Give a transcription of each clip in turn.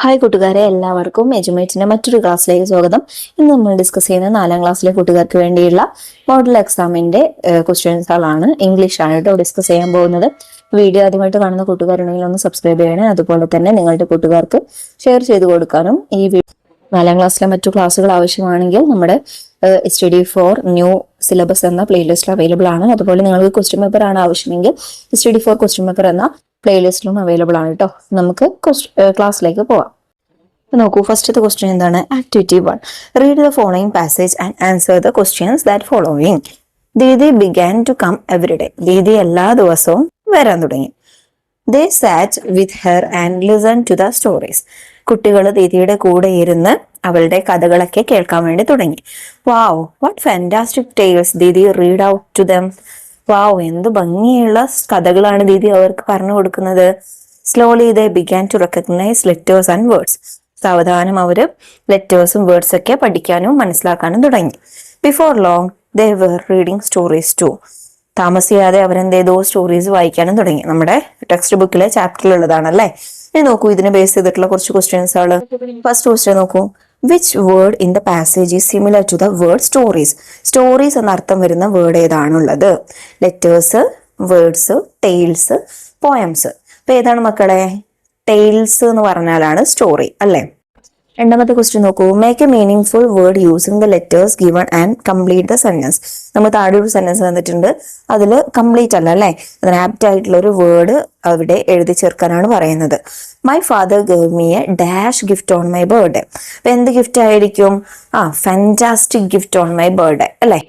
Hi കൂട്ടുകാരെ, എല്ലാവർക്കും എജുമേറ്റിന്റെ മറ്റൊരു ക്ലാസ്സിലേക്ക് സ്വാഗതം. ഇന്ന് നമ്മൾ ഡിസ്കസ് ചെയ്യുന്ന 4ാം ക്ലാസ്സിലെ കൂട്ടുകാർക്ക് വേണ്ടിയുള്ള മോഡൽ എക്സാമിന്റെ ക്വസ്റ്റ്യൻസുകളാണ്. ഇംഗ്ലീഷാണ് കേട്ടോ ഡിസ്കസ് ചെയ്യാൻ പോകുന്നത്. വീഡിയോ ആദ്യമായിട്ട് കാണുന്ന കൂട്ടുകാരുണ്ടെങ്കിൽ ഒന്ന് സബ്സ്ക്രൈബ് ചെയ്യണേ. അതുപോലെ തന്നെ നിങ്ങളുടെ കൂട്ടുകാർക്ക് ഷെയർ ചെയ്ത് കൊടുക്കാനും. ഈ 4ാം ക്ലാസ്സിലെ മറ്റു ക്ലാസ്സുകൾ ആവശ്യമാണെങ്കിൽ നമ്മുടെ STD4 ന്യൂ സിലബസ് എന്ന പ്ലേലിസ്റ്റ് അവൈലബിൾ ആണ്. അതുപോലെ നിങ്ങൾക്ക് ക്വസ്റ്റ്യൻ പേപ്പർ ആണ് ആവശ്യമെങ്കിൽ STD4 ക്വസ്റ്റ്യൻ പേപ്പർ എന്ന പ്ലേലിസ്റ്റിലും അവൈലബിൾ ആണ് കേട്ടോ. നമുക്ക് ക്ലാസ്സിലേക്ക് പോവാം. നോക്കൂ, ഫസ്റ്റത്തെ ക്വസ്റ്റ്യൻ എന്താണ്? Activity 1. Read the following passage and answer the questions that following. Didi began to come every day. Didi എല്ലാ ദിവസവും വരാൻ തുടങ്ങി. They sat with her and listened to the stories. കുട്ടികൾ ദീദിയുടെ കൂടെ ഇരുന്ന് അവളുടെ കഥകളൊക്കെ കേൾക്കാൻ വേണ്ടി തുടങ്ങി. Wow, what fantastic tales Didi read out to them. Wow, എന്ത് ഭംഗിയുള്ള കഥകളാണ് ദീദി അവർക്ക് പറഞ്ഞു കൊടുക്കുന്നത്. Slowly they began to recognize letters and words. സാവധാനം അവര് ലെറ്റേഴ്സും വേർഡ്സ് ഒക്കെ പഠിക്കാനും മനസ്സിലാക്കാനും തുടങ്ങി. Before long they were reading stories too. താമസിയാതെ അവരെന്തേതോ സ്റ്റോറീസ് വായിക്കാനും തുടങ്ങി. നമ്മുടെ ടെക്സ്റ്റ് ബുക്കിലെ ചാപ്റ്ററിലുള്ളതാണല്ലേ. ഇനി നോക്കൂ, ഇതിനെ ബേസ് ചെയ്തിട്ടുള്ള കുറച്ച് ക്വസ്റ്റ്യൻസ് ആണ്. ഫസ്റ്റ് ക്വസ്റ്റ്യൻ നോക്കൂ. Which word in the passage is similar to the word stories. Stories എന്ന അർത്ഥം വരുന്ന വേർഡ് ഏതാണുള്ളത്? Letters, words, tales, poems. അപ്പൊ ഏതാണ് മക്കളെ? ടെയിൽസ് എന്ന് പറഞ്ഞാലാണ് സ്റ്റോറി അല്ലേ. രണ്ടാമത്തെ ക്വസ്റ്റ്യൻ നോക്കൂ. Make A meaning full word using the letters given and complete the sentence. നമ്മൾ താഴെ ഒരു സെന്റൻസ് തന്നിട്ടുണ്ട്, അതിൽ കംപ്ലീറ്റ് അല്ല അല്ലെ, അതിന് ആപ്റ്റ് ആയിട്ടുള്ള ഒരു വേർഡ് അവിടെ എഴുതി ചേർക്കാനാണ് പറയുന്നത്. My father gave me a dash gift on my birthday. അപ്പൊ എന്ത് ഗിഫ്റ്റ് ആയിരിക്കും? Fantastic gift on my birthday അല്ലെ.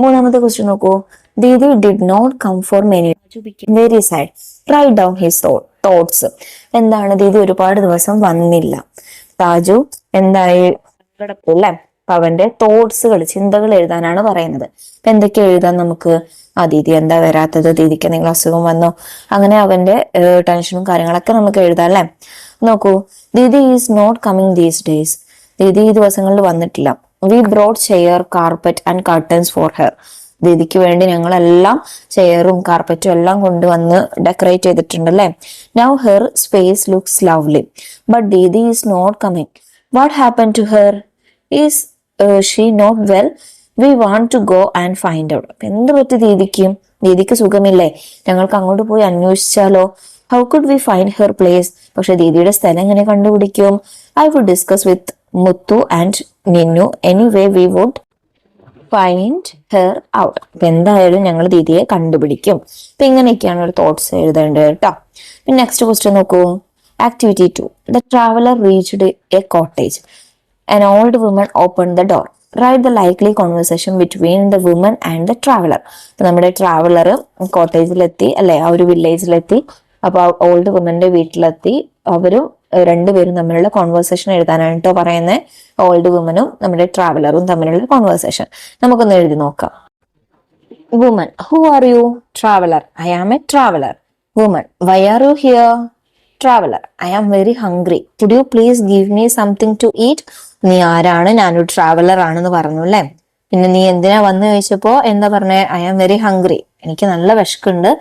മൂന്നാമത്തെ ക്വസ്റ്റ്യൻ നോക്കൂ. Didi did not come for many very sad. Write down his thoughts. എന്താണ്? ദീദി ഒരുപാട് ദിവസം വന്നില്ല. താജു എന്തായി? അല്ലേ. അപ്പൊ അവന്റെ തോട്ട്സുകൾ, ചിന്തകൾ എഴുതാനാണ് പറയുന്നത്. അപ്പൊ എന്തൊക്കെ എഴുതാൻ നമുക്ക്? ദീദി എന്താ വരാത്തത്? ദീദിക്ക് എന്തെങ്കിലും അസുഖം വന്നോ? അങ്ങനെ അവന്റെ ടെൻഷനും കാര്യങ്ങളൊക്കെ നമുക്ക് എഴുതാം അല്ലെ. നോക്കൂ. Didi is not coming these days. Didi ഈ ദിവസങ്ങളിൽ വന്നിട്ടില്ല. We brought chair, carpet and curtains for her. ദീദിക്ക് വേണ്ടി ഞങ്ങളെല്ലാം ചെയറും കാർപ്പറ്റും എല്ലാം കൊണ്ടുവന്ന് ഡെക്കറേറ്റ് ചെയ്തിട്ടുണ്ട് അല്ലെ. Now her space looks lovely but Didi is not coming. What happen to her? Is she not well? We want to go and find out. എന്ത് പറ്റി ദീദിക്ക്? ദീദിക്ക് സുഖമില്ലേ? ഞങ്ങൾക്ക് അങ്ങോട്ട് പോയി അന്വേഷിച്ചാലോ? How could we find her place? പക്ഷെ ദീദിയുടെ സ്ഥലം എങ്ങനെ കണ്ടുപിടിക്കും? I would discuss with Muthu and Ninnu. Anyway we would find her out. അപ്പൊ എന്തായാലും ഞങ്ങൾ ദീദിയെ കണ്ടുപിടിക്കും. അപ്പൊ ഇങ്ങനെയൊക്കെയാണ് ഒരു തോട്ട്സ് എഴുതേണ്ടത് കേട്ടോ. പിന്നെ നെക്സ്റ്റ് ക്വസ്റ്റ്യൻ നോക്കൂ. Activity 2. The traveller reached A cottage. An old woman open the door. Right the likely conversation between the woman and the traveller. അപ്പൊ നമ്മുടെ ട്രാവലർ കോട്ടേജിലെത്തി അല്ലെ, ആ ഒരു വില്ലേജിലെത്തി. അപ്പൊ ഓൾഡ് വുമന്റെ വീട്ടിലെത്തി. അവരും രണ്ടുപേരും തമ്മിലുള്ള കോൺവെർസേഷൻ എഴുതാനാണ് കേട്ടോ പറയുന്നത്. ഓൾഡ് വുമനും നമ്മുടെ ട്രാവലറും തമ്മിലുള്ള കോൺവെർസേഷൻ നമുക്കൊന്ന് എഴുതി നോക്കാം. Woman, who are you? Traveller, I am a traveller. Woman, why are you here? Traveller, I am very hungry. Could you please give me something to eat? നീ ആരാണ്? ഞാനൊരു ട്രാവലർ ആണെന്ന് പറഞ്ഞു അല്ലെ. പിന്നെ നീ എന്തിനാ വന്നു ചോദിച്ചപ്പോ എന്താ പറഞ്ഞേ? ഐ ആം വെരി ഹംഗ്രി, എനിക്ക് നല്ല വിശക്കുണ്ട്,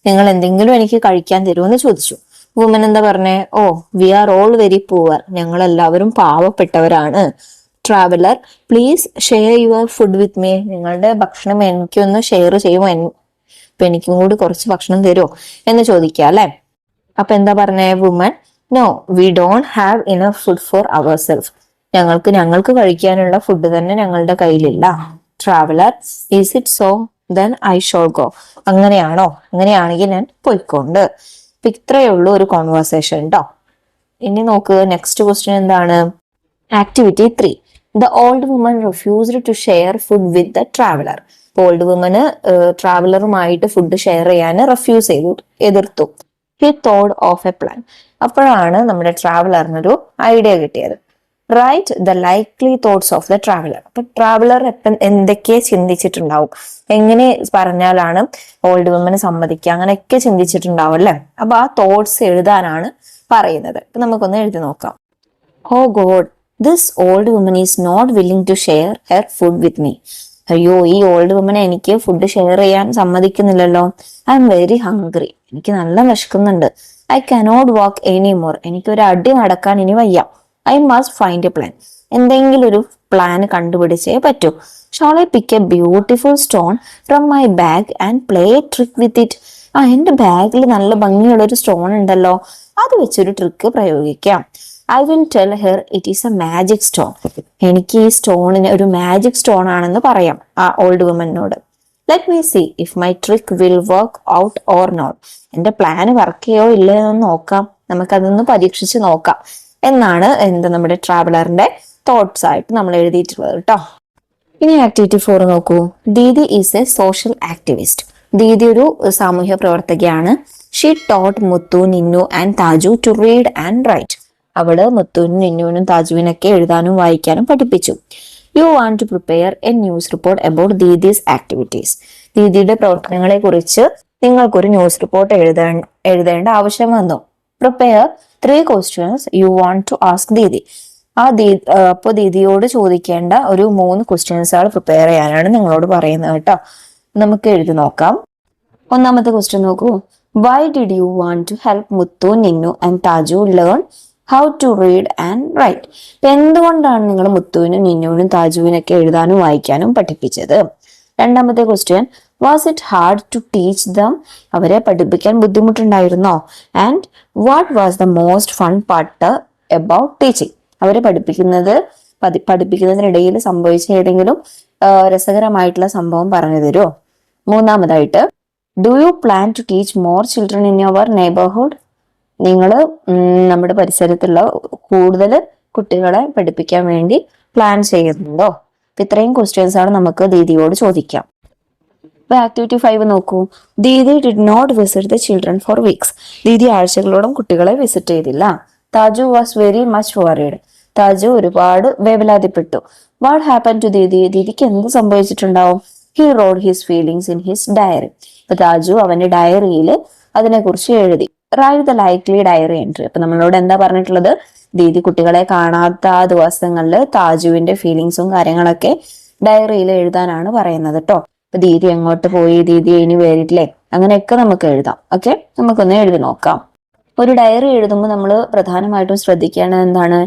നിങ്ങൾ എന്തെങ്കിലും എനിക്ക് കഴിക്കാൻ തരുമെന്ന് ചോദിച്ചു. വുമൻ എന്താ പറഞ്ഞേ? Oh, we are all very poor, ഞങ്ങൾ എല്ലാവരും പാവപ്പെട്ടവരാണ്. Traveller, please share your food with me. നിങ്ങളുടെ ഭക്ഷണം എനിക്കൊന്ന് ഷെയർ ചെയ്യുമോ? ഇപ്പൊ എനിക്കും കൂടി കുറച്ച് ഭക്ഷണം തരുമോ എന്ന് ചോദിക്കുക അല്ലെ. അപ്പൊ എന്താ പറഞ്ഞേ woman? No, we don't have enough food for our self. ഞങ്ങൾക്ക് കഴിക്കാനുള്ള ഫുഡ് തന്നെ ഞങ്ങളുടെ കയ്യിലില്ല. Traveller, is it so? Then I shall go. അങ്ങനെയാണോ? അങ്ങനെയാണെങ്കിൽ ഞാൻ പോയിക്കൊണ്ട്. ഇത്രയേ ഉള്ളൂ ഒരു കോൺവെർസേഷൻ കേട്ടോ. ഇനി നോക്ക്, നെക്സ്റ്റ് ക്വസ്റ്റ്യൻ എന്താണ്? Activity 3. The old woman refused to share food with the traveller. Old വുമന് ട്രാവലറുമായിട്ട് ഫുഡ് ഷെയർ ചെയ്യാൻ റെഫ്യൂസ് ചെയ്തു, എതിർത്തു. He thought of a plan. അപ്പോഴാണ് നമ്മുടെ ട്രാവലറിനൊരു ഐഡിയ കിട്ടിയത്. Write the likely thoughts of the traveller. അപ്പൊ ട്രാവലർ എന്തൊക്കെ ചിന്തിച്ചിട്ടുണ്ടാവും, എങ്ങനെ പറഞ്ഞാലാണ് ഓൾഡ് വുമന് സമ്മതിക്കുക, അങ്ങനെയൊക്കെ ചിന്തിച്ചിട്ടുണ്ടാവും അല്ലെ. അപ്പൊ ആ തോട്ട്സ് എഴുതാനാണ് പറയുന്നത്. അപ്പൊ നമുക്കൊന്ന് എഴുതി നോക്കാം. Oh god, this old woman is not willing to share her food with me. അയ്യോ, ഈ ഓൾഡ് വുമനെ എനിക്ക് ഫുഡ് ഷെയർ ചെയ്യാൻ സമ്മതിക്കുന്നില്ലല്ലോ. ഐ എം വെരി ഹംഗ്രി, എനിക്ക് നല്ല വിശക്കുന്നുണ്ട്. I cannot walk any more. എനിക്കൊരു അടി നടക്കാൻ ഇനി വയ്യ. I must find a plan. എന്തെങ്കിലും ഒരു പ്ലാൻ കണ്ടുപിടിച്ചേ പറ്റൂ. Shall I pick a beautiful stone from my bag and play a trick with it. എന്റെ ബാഗിൽ നല്ല ഭംഗിയുള്ള ഒരു സ്റ്റോൺ ഉണ്ടല്ലോ, അത് വെച്ചൊരു ട്രിക്ക് പ്രയോഗിക്കാം. I will tell her it is a magic stone. എനിക്ക് ഈ സ്റ്റോണിന് ഒരു മാജിക് സ്റ്റോൺ ആണെന്ന് പറയാം ആ ഓൾഡ് വുമനോട്. Let me see if my trick will work out or not. എന്റെ പ്ലാൻ വർക്ക് ചെയ്യോ ഇല്ലയോ എന്ന് നോക്കാം, നമുക്കതൊന്ന് പരീക്ഷിച്ച് നോക്കാം എന്നാണ് നമ്മുടെ ട്രാവലറിന്റെ തോട്ട്സ് ആയിട്ട് നമ്മൾ എഴുതിയിട്ടുള്ളത് കേട്ടോ. ഇനി ആക്ടിവിറ്റി 4 നോക്കൂ. Didi is a social activist. Didi ഒരു സാമൂഹ്യ പ്രവർത്തകയാണ്. She taught Muthu, Ninnu and Taju to read and write. അവള് മുത്തുവിനും നിന്നുവിനും താജുവിനൊക്കെ എഴുതാനും വായിക്കാനും പഠിപ്പിച്ചു. You want to prepare a news report about Didi's activities. ദീദിയുടെ പ്രവർത്തനങ്ങളെ കുറിച്ച് നിങ്ങൾക്കൊരു ന്യൂസ് റിപ്പോർട്ട് എഴുതേണ്ട ആവശ്യം വന്നു. Prepare 3 questions you want to ask Didi. അപ്പൊ ദീദിയോട് ചോദിക്കേണ്ട ഒരു 3 ക്വസ്റ്റ്യൻസ് പ്രിപ്പയർ ചെയ്യാനാണ് നിങ്ങളോട് പറയുന്നത് കേട്ടോ. നമുക്ക് എഴുതി നോക്കാം. ഒന്നാമത്തെ ക്വസ്റ്റ്യൻ നോക്കൂ. Why did you want to help Muthu, Ninnu and Taju learn how to read and write. എന്തുകൊണ്ടാണ് നിങ്ങൾ മുത്തുവിനും നിന്നുവിനും താജുവിനൊക്കെ എഴുതാനും വായിക്കാനും പഠിപ്പിച്ചത്? രണ്ടാമത്തെ question, was it hard to teach them. അവരെ പഠിപ്പിക്കാൻ ബുദ്ധിമുട്ടുണ്ടായിരുന്നോ? And what was the most fun part about teaching. അവരെ പഠിപ്പിക്കുന്നതിനിടയിൽ സംഭവിച്ച ഏതെങ്കിലും രസകരമായിട്ടുള്ള സംഭവം പറഞ്ഞു തരുമോ? മൂന്നാമതായിട്ട്, do you plan to teach more children in your neighbourhood. നിങ്ങൾ നമ്മുടെ പരിസരത്തുള്ള കൂടുതൽ കുട്ടികളെ പഠിപ്പിക്കാൻ വേണ്ടി പ്ലാൻ ചെയ്യുന്നുണ്ടോ? ഇത്രയും ക്വസ്റ്റ്യൻസ് ആണ് നമുക്ക് ദീദിയോട് ചോദിക്കാം. ഇപ്പൊ ആക്ടിവിറ്റി 5 നോക്കൂ. Didi did not visit the children for weeks. Didi ആഴ്ചകളോളം കുട്ടികളെ വിസിറ്റ് ചെയ്തില്ല. Taju was very much worried. Taju ഒരുപാട് വേവലാതിപ്പെട്ടു. What happen to Didi. ദീദിക്ക് എന്ത് സംഭവിച്ചിട്ടുണ്ടാവും? He wrote his feelings in his diary. ഇപ്പൊ താജു അവന്റെ ഡയറിയിൽ അതിനെ കുറിച്ച് എഴുതി. Write the likely diary entry. അപ്പൊ നമ്മളോട് എന്താ പറഞ്ഞിട്ടുള്ളത്? ദീദി കുട്ടികളെ കാണാത്ത ആ ദിവസങ്ങളിൽ താജുവിന്റെ ഫീലിങ്സും കാര്യങ്ങളൊക്കെ ഡയറിയിൽ എഴുതാനാണ് പറയുന്നത് കേട്ടോ. അപ്പൊ ദീദി എങ്ങോട്ട് പോയി, ദീദി ഇനി വരില്ലേ, അങ്ങനെയൊക്കെ നമുക്ക് എഴുതാം. ഓക്കെ, നമുക്കൊന്ന് എഴുതി നോക്കാം. ഒരു ഡയറി എഴുതുമ്പോൾ നമ്മൾ പ്രധാനമായിട്ടും ശ്രദ്ധിക്കേണ്ടത് എന്താണ്?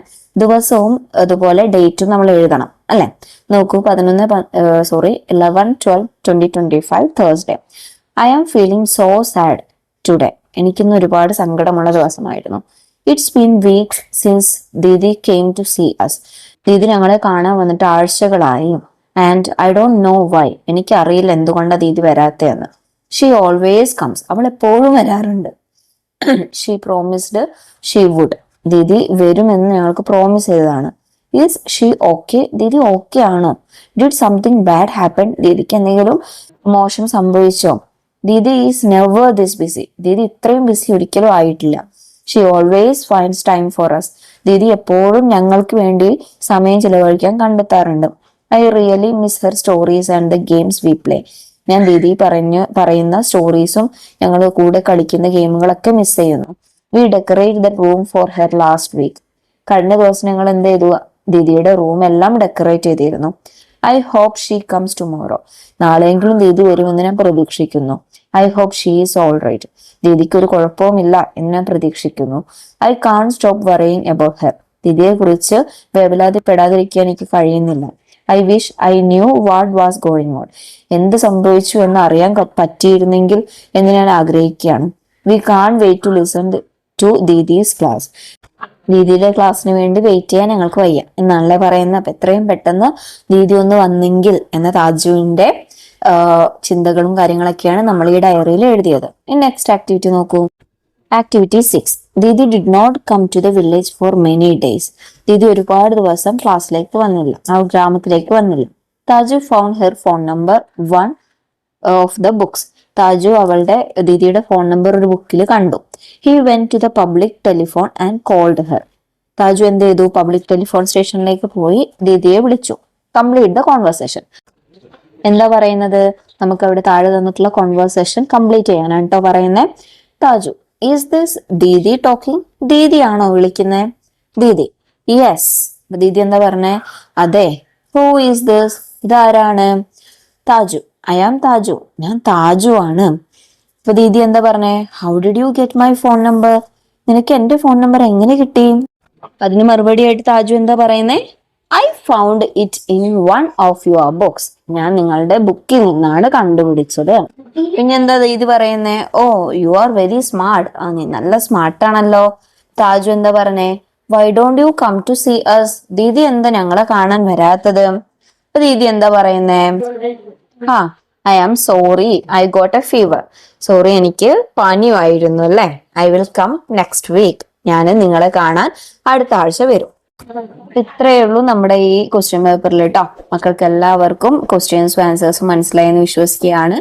ദിവസവും അതുപോലെ ഡേറ്റും നമ്മൾ എഴുതണം അല്ലെ. നോക്കൂ, 11/12/2025 Thursday. I am feeling so sad today. എനിക്കിന്ന് ഒരുപാട് സങ്കടമുള്ള ദിവസമായിരുന്നു. It's been weeks since Didi came to see us. Didi ഞങ്ങളെ കാണാൻ വന്നിട്ട് ആഴ്ചകളായി. And I don't know why. എനിക്കറിയില്ല എന്തുകൊണ്ടാണ് ദീദി വരാത്തതെന്ന്. She always comes. അവൾ എപ്പോഴും വരാറുണ്ട്. She promised she would. Didi വരുമെന്ന് ഞങ്ങൾക്ക് പ്രോമിസ് ചെയ്തതാണ്. Is she okay. Didi okay ആണോ? Did something bad happen. ദീദിക്ക് എന്തെങ്കിലും മോശം സംഭവിച്ചോ? Didi is never this busy. Didi ഇത്രയും ബിസി ഒരിക്കലും ആയിട്ടില്ല. She always finds time for us. Didi എപ്പോഴും ഞങ്ങൾക്ക് വേണ്ടി സമയം ചിലവഴിക്കാൻ കണ്ടെത്താറുണ്ട്. I really miss her stories and the games we play. ഞാൻ ദീദി പറയുന്ന സ്റ്റോറീസും ഞങ്ങൾ കൂടെ കളിക്കുന്ന ഗെയിമുകളൊക്കെ മിസ് ചെയ്യുന്നു. We decorate the room for her last week. കഴിഞ്ഞ ദിവസം ഞങ്ങൾ എന്ത് ചെയ്തു? ദീദിയുടെ റൂം എല്ലാം ഡെക്കറേറ്റ് ചെയ്തിരുന്നു. I hope she comes tomorrow. നാളെയെങ്കിലും ദീദി വരുമെന്ന് ഞാൻ പ്രതീക്ഷിക്കുന്നു. I hope she is all right. ദീദിക്ക് ഒരു കുഴപ്പവുമില്ല എന്ന് ഞാൻ പ്രതീക്ഷിക്കുന്നു. I can't stop worrying about her. ദീദിയെ കുറിച്ച് വേവലാതിപ്പെടാതിരിക്കാൻ എനിക്ക് കഴിയുന്നില്ല. I wish I knew what was going on. എന്ത് സംഭവിച്ചു എന്ന് അറിയാൻ പറ്റിയിരുന്നെങ്കിൽ എന്ന് ഞാൻ ആഗ്രഹിക്കുകയാണ്. We can't wait to listen to Didi's class. ദീദിയുടെ ക്ലാസ്സിന് വേണ്ടി വെയിറ്റ് ചെയ്യാൻ ഞങ്ങൾക്ക് വയ്യ എന്നാണല്ലേ പറയുന്നത്. അപ്പൊ എത്രയും പെട്ടെന്ന് ദീദി ഒന്ന് വന്നെങ്കിൽ എന്ന താജുവിന്റെ ചിന്തകളും കാര്യങ്ങളൊക്കെയാണ് നമ്മൾ ഈ ഡയറിയിൽ എഴുതിയത്. നെക്സ്റ്റ് ആക്ടിവിറ്റി നോക്കൂ. Activity 6. Didi did not come to the village for many days. Didi ഒരുപാട് ദിവസം ക്ലാസ്സിലേക്ക് വന്നില്ല, ആ ഗ്രാമത്തിലേക്ക് വന്നില്ല. Taju found her phone number 1 of the books. Taju ദീദിയുടെ ഫോൺ നമ്പർ ഒരു ബുക്കിൽ കണ്ടു. He went to the public telephone and called her. Taju എന്ത് ചെയ്തു? പബ്ലിക് ടെലിഫോൺ സ്റ്റേഷനിലേക്ക് പോയി ദീദിയെ വിളിച്ചു. Complete the conversation. എന്താ പറയുന്നത്? നമുക്ക് അവിടെ താഴെ തന്നിട്ടുള്ള കോൺവെർസേഷൻ കംപ്ലീറ്റ് ചെയ്യാനാണ് കേട്ടോ പറയുന്നത്. Taju, is this Didi talking? Didi ആണോ വിളിക്കുന്നത്? ദീദി, യെസ്. ദീദി എന്താ പറഞ്ഞേ? അതെ. Who is this? ഇതാരാണ്? Taju, I am Taju. ഞാൻ താജു ആണ്. അപ്പൊ ദീദി എന്താ പറഞ്ഞേ? How did you get my phone number? നിനക്ക് എന്റെ ഫോൺ നമ്പർ എങ്ങനെ കിട്ടി? അതിന് മറുപടി ആയിട്ട് താജു എന്താ പറയുന്നേ? I found it in one of your books. ഞാൻ നിങ്ങളുടെ ബുക്കിൽ നിന്നാണ് കണ്ടുപിടിച്ചത്. പിന്നെ എന്താ ദീദി പറയുന്നേ? Oh you are very smart. ആ നീ നല്ല സ്മാർട്ടാണല്ലോ. താജു എന്താ പറഞ്ഞേ? Why don't you come to see us? Didi എന്താ ഞങ്ങളെ കാണാൻ വരാത്തത്? അപ്പൊ ദീദി എന്താ പറയുന്നേ? Ah I am sorry, I got a fever. Sorry, എനിക്ക് പനിയായിരുന്നു അല്ലേ. I will come next week. ഞാൻ നിങ്ങളെ കാണാൻ അടുത്ത ആഴ്ച വരും. ഇത്രയേ ഉള്ളൂ നമ്മുടെ ഈ ക്വസ്റ്റ്യൻ പേപ്പറിൽ കേട്ടോ. മക്കൾക്ക് എല്ലാവർക്കും ക്വസ്റ്റ്യൻസും ആൻസേഴ്സും മനസ്സിലായെന്ന് വിശ്വസിക്കുകയാണ്.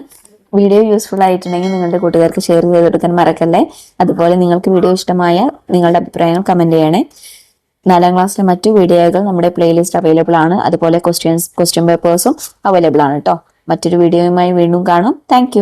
വീഡിയോ യൂസ്ഫുൾ ആയിട്ടുണ്ടെങ്കിൽ നിങ്ങളുടെ കൂട്ടുകാർക്ക് ഷെയർ ചെയ്ത് കൊടുക്കാൻ മറക്കല്ലേ. അതുപോലെ നിങ്ങൾക്ക് വീഡിയോ ഇഷ്ടമായ നിങ്ങളുടെ അഭിപ്രായങ്ങൾ കമന്റ് ചെയ്യണേ. 4ാം ക്ലാസ്സിലെ മറ്റു വീഡിയോകൾ നമ്മുടെ പ്ലേലിസ്റ്റ് അവൈലബിൾ ആണ്. അതുപോലെ ക്വസ്റ്റ്യൻ പേപ്പേഴ്സും അവൈലബിൾ ആണ് കേട്ടോ. മറ്റൊരു വീഡിയോയുമായി വീണ്ടും കാണാം. താങ്ക്